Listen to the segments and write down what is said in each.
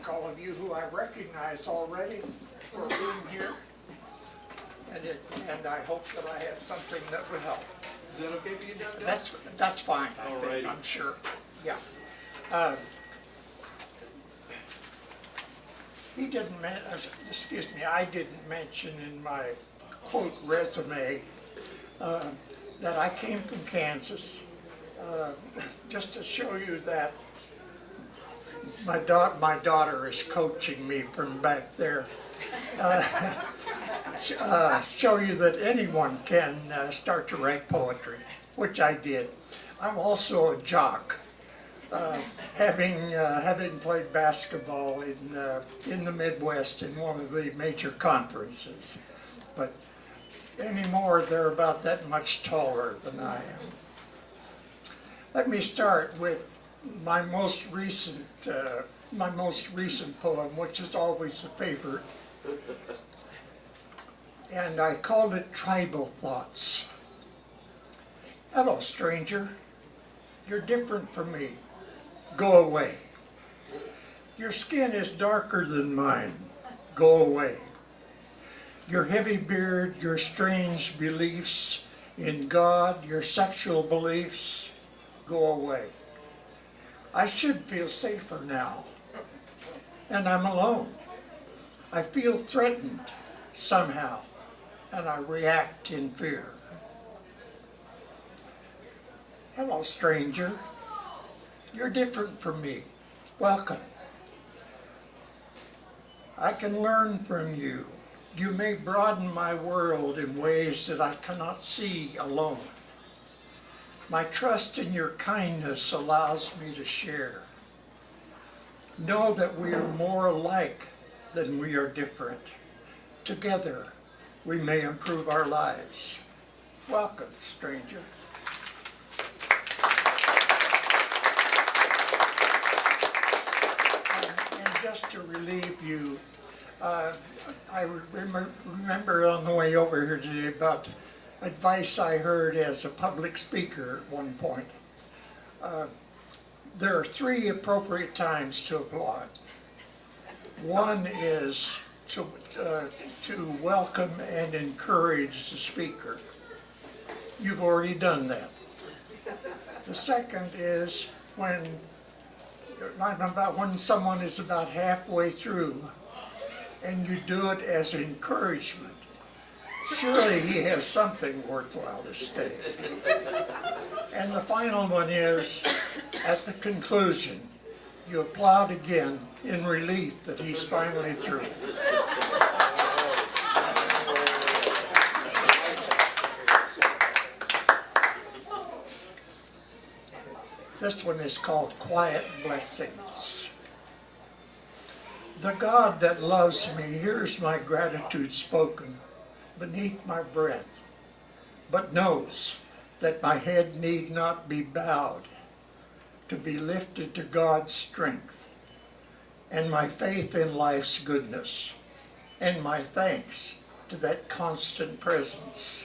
thank all of you who I recognize already for being here. And I hope that I have something that would help. Is that okay for you, Doug? That's fine, I think, Alrighty. I'm sure. Yeah. I didn't mention in my quote resume that I came from Kansas. Just to show you that my daughter is coaching me from back there. Show you that anyone can start to write poetry, which I did. I'm also a jock, having played basketball in the Midwest in one of the major conferences. But anymore, they're about that much taller than I am. Let me start with my most recent poem, which is always a favorite. And I called it Tribal Thoughts. Hello, stranger. You're different from me. Go away. Your skin is darker than mine. Go away. Your heavy beard, your strange beliefs in God, your sexual beliefs, go away. I should feel safer now. And I'm alone. I feel threatened somehow, and I react in fear. Hello, stranger. You're different from me. Welcome. I can learn from you. You may broaden my world in ways that I cannot see alone. My trust in your kindness allows me to share. Know that we are more alike than we are different. Together, we may improve our lives. Welcome, stranger. And just to relieve you, I remember on the way over here today about advice I heard as a public speaker at one point. There are 3 appropriate times to applaud. One is to welcome and encourage the speaker. You've already done that. The second is when someone is about halfway through and you do it as encouragement. Surely he has something worthwhile to say. And the final one is, at the conclusion, you applaud again in relief that he's finally through. This one is called Quiet Blessings. The God that loves me hears my gratitude spoken beneath my breath, but knows that my head need not be bowed to be lifted to God's strength, and my faith in life's goodness, and my thanks to that constant presence.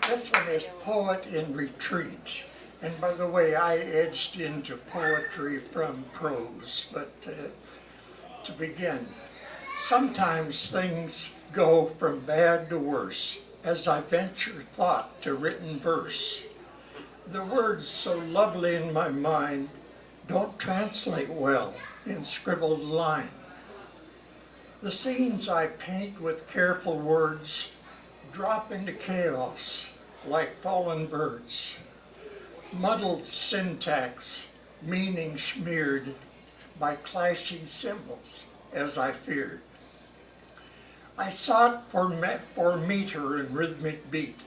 This one is Poet in Retreat. And by the way, I edged into poetry from prose, but to begin, sometimes things go from bad to worse as I venture thought to written verse. The words so lovely in my mind don't translate well in scribbled line. The scenes I paint with careful words drop into chaos like fallen birds. Muddled syntax, meaning smeared by clashing symbols as I feared. I sought for meter and rhythmic beat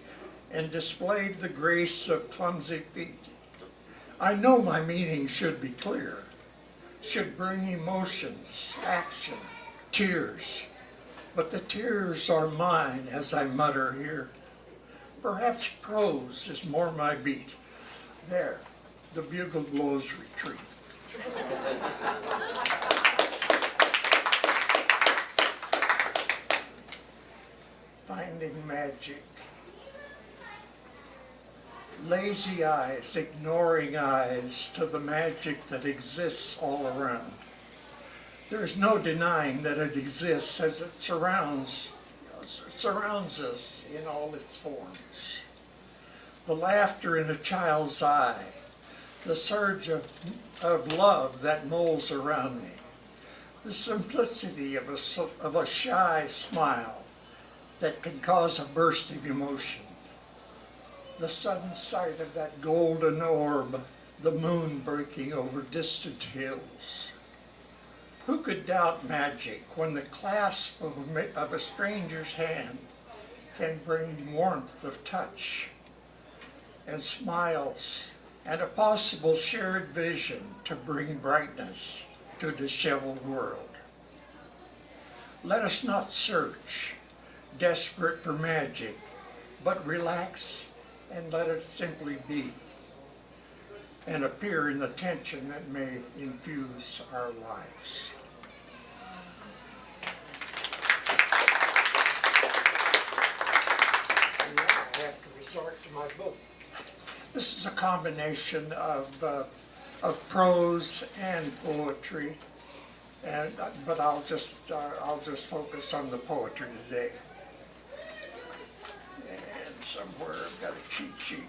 and displayed the grace of clumsy feet. I know my meaning should be clear, should bring emotions, action, tears, but the tears are mine as I mutter here. Perhaps prose is more my beat. There, the bugle blows retreat. Finding magic. lazy eyes, ignoring eyes to the magic that exists all around. There's no denying that it exists as it surrounds us in all its forms. The laughter in a child's eye, the surge of love that molds around me, the simplicity of a shy smile that can cause a burst of emotion, the sudden sight of that golden orb, the moon breaking over distant hills. Who could doubt magic when the clasp of a stranger's hand can bring warmth of touch and smiles and a possible shared vision to bring brightness to a disheveled world? Let us not search, desperate for magic, but relax and let it simply be and appear in the tension that may infuse our lives. And now I have to resort to my book. This is a combination of prose and poetry, but I'll just focus on the poetry today. And somewhere I've got a cheat sheet.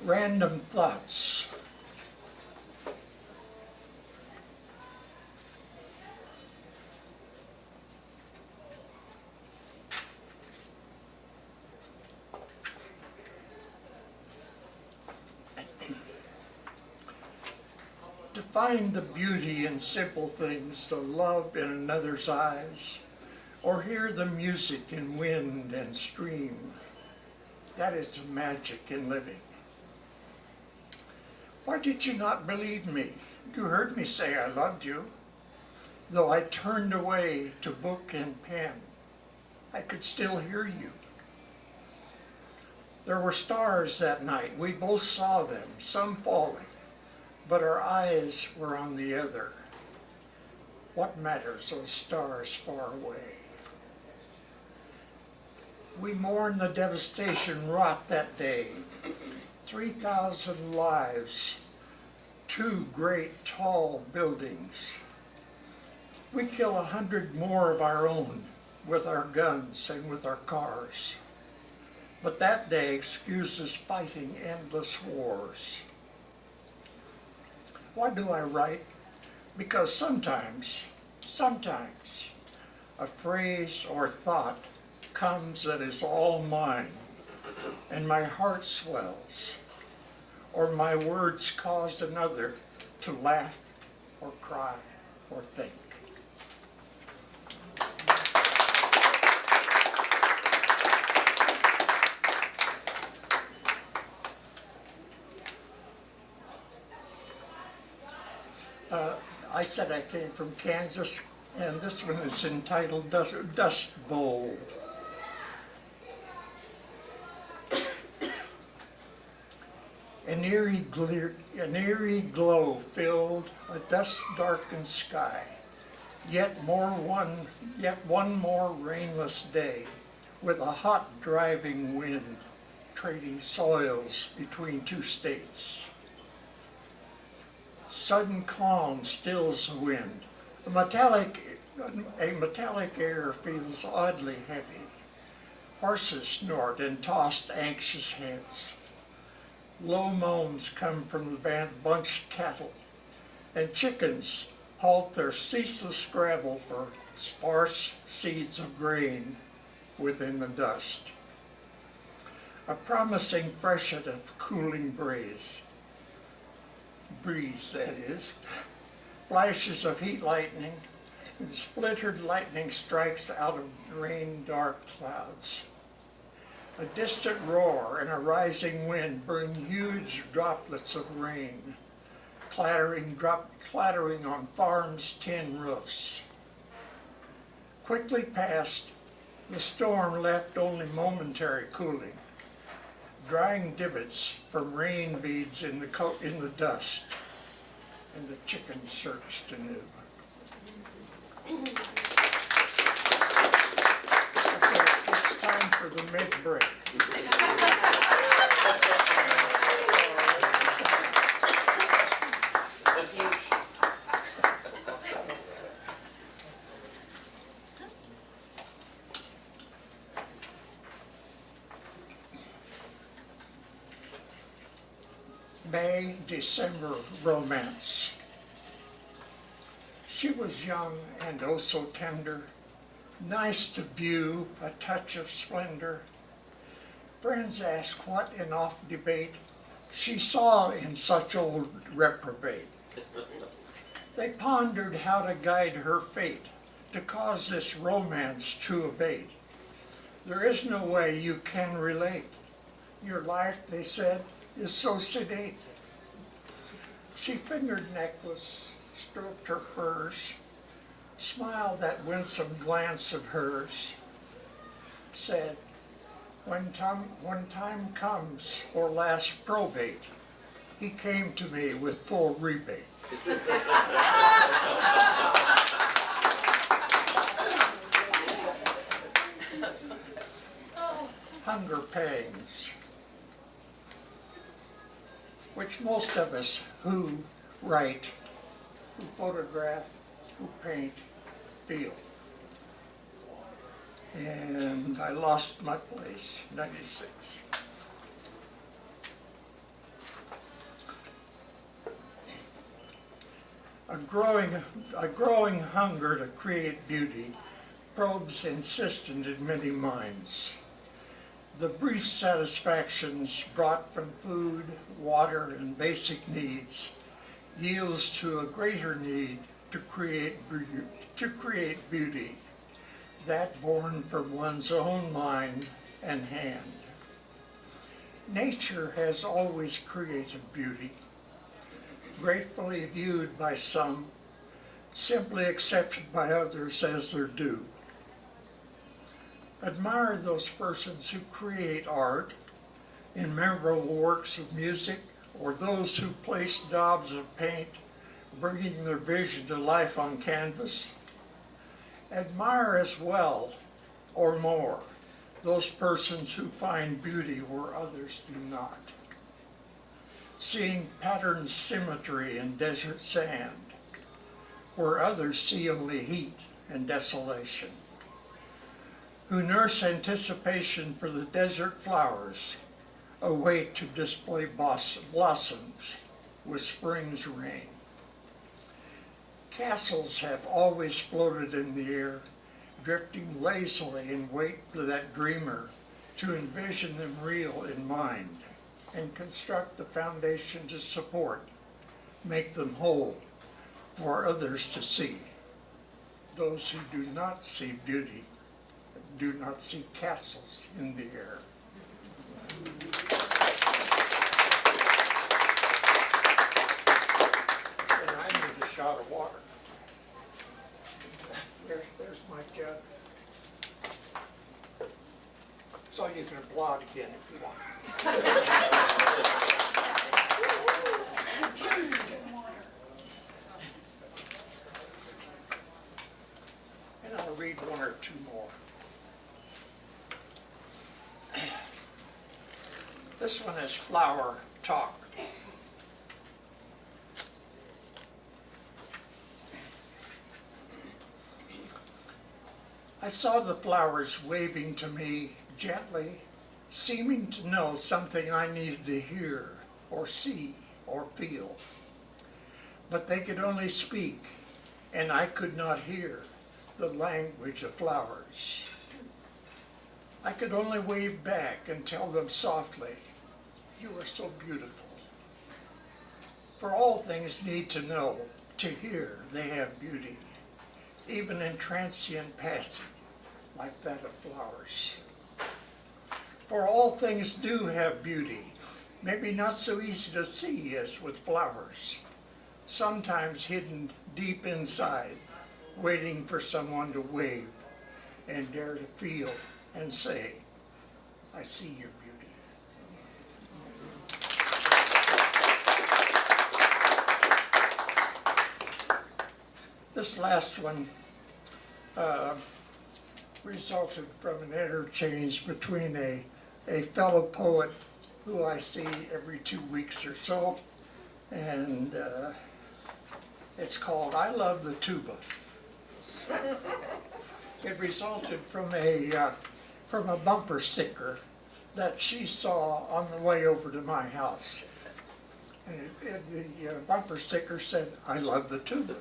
Random thoughts. To find the beauty in simple things, the love in another's eyes, or hear the music in wind and stream, that is the magic in living. Why did you not believe me? You heard me say I loved you. Though I turned away to book and pen, I could still hear you. There were stars that night. We both saw them, some falling, but our eyes were on the other. What matters those stars far away? We mourn the devastation wrought that day. 3,000 lives, 2 great tall buildings. We kill 100 more of our own with our guns and with our cars. But that day excuses fighting endless wars. Why do I write? Because sometimes, a phrase or thought comes that is all mine, and my heart swells, or my words caused another to laugh or cry or think. I said I came from Kansas, and this one is entitled Dust Bowl. An eerie glow filled a dust-darkened sky. Yet one more rainless day, with a hot driving wind trading soils between 2 states. Sudden calm stills the wind. A metallic air feels oddly heavy. Horses snort and toss anxious heads. Low moans come from the bunched cattle, and chickens halt their ceaseless scrabble for sparse seeds of grain within the dust. A promising freshet of cooling breeze that is, flashes of heat lightning, and splintered lightning strikes out of rain-dark clouds. A distant roar and a rising wind bring huge droplets of rain, clattering on farms' tin roofs. Quickly past, the storm left only momentary cooling, drying divots from rain beads in the dust, and the chickens searched anew. Okay, it's time for for the mid-break. May-December romance. She was young and oh so tender, nice to view, a touch of splendor. Friends asked what in off debate she saw in such old reprobate. They pondered how to guide her fate, to cause this romance to abate. There is no way you can relate. Your life, they said, is so sedate. She fingered necklace, stroked her furs, smiled that winsome glance of hers, said, when time comes for last probate, he came to me with full rebate. Hunger pangs, which most of us who write, who photograph, who paint, feel. And I lost my place, 96. A growing hunger to create beauty probes insistent in many minds. The brief satisfactions brought from food, water, and basic needs yields to a greater need to create beauty, that born from one's own mind and hand. Nature has always created beauty, gratefully viewed by some, simply accepted by others as their due. Admire those persons who create art in memorable works of music, or those who place daubs of paint, bringing their vision to life on canvas. Admire as well, or more, those persons who find beauty where others do not. Seeing patterned symmetry in desert sand, where others see only heat and desolation. Who nurse anticipation for the desert flowers, await to display blossoms with spring's rain. Castles have always floated in the air, drifting lazily in wait for that dreamer to envision them real in mind and construct the foundation to support, make them whole for others to see. Those who do not see beauty do not see castles in the air. And I need a shot of water. There's my jug. So you can applaud again if you want. And I'll read one or two more. This one is Flower Talk. I saw the flowers waving to me gently, seeming to know something I needed to hear or see or feel. But they could only speak, and I could not hear the language of flowers. I could only wave back and tell them softly, "You are so beautiful." For all things need to know, to hear they have beauty, even in transient passing, like that of flowers. For all things do have beauty, maybe not so easy to see as with flowers, sometimes hidden deep inside, waiting for someone to wave and dare to feel and say, "I see your beauty." This last one resulted from an interchange between a fellow poet who I see every 2 weeks or so, and it's called I Love the Tuba. It resulted from a bumper sticker that she saw on the way over to my house. And the bumper sticker said, I love the tuba.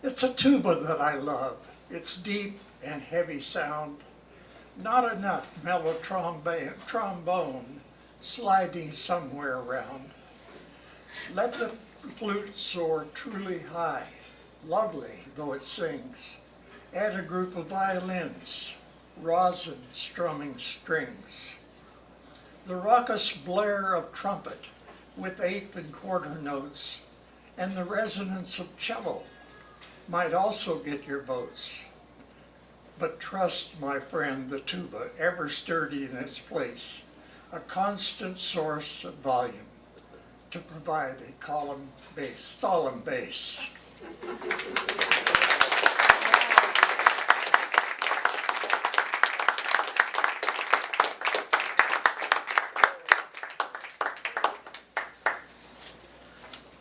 It's a tuba that I love. It's deep and heavy sound, not enough mellow trombone sliding somewhere around. Let the flute soar truly high, lovely though it sings. Add a group of violins, rosin strumming strings. The raucous blare of trumpet with eighth and quarter notes and the resonance of cello might also get your votes. But trust, my friend, the tuba, ever sturdy in its place, a constant source of volume to provide a solemn bass.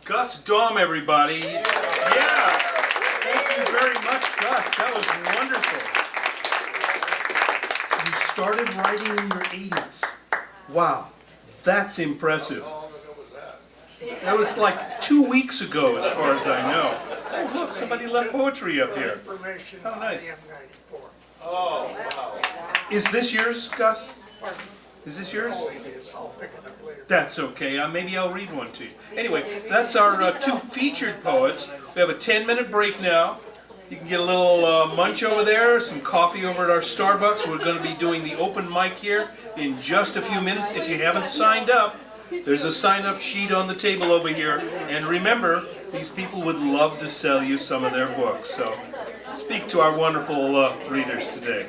Gus Daum, everybody. Yeah. Thank you very much, Gus. That was wonderful. You started writing in your 80s. Wow. That's impressive. That was like 2 weeks ago, as far as I know. Oh, look, somebody left poetry up here. How nice. Oh, wow. Is this yours, Gus? Is this yours? That's okay. Maybe I'll read one to you. Anyway, that's our two featured poets. We have a 10-minute break now. You can get a little munch over there, some coffee over at our Starbucks. We're going to be doing the open mic here in just a few minutes. If you haven't signed up, there's a sign-up sheet on the table over here. And remember, these people would love to sell you some of their books. So speak to our wonderful readers today.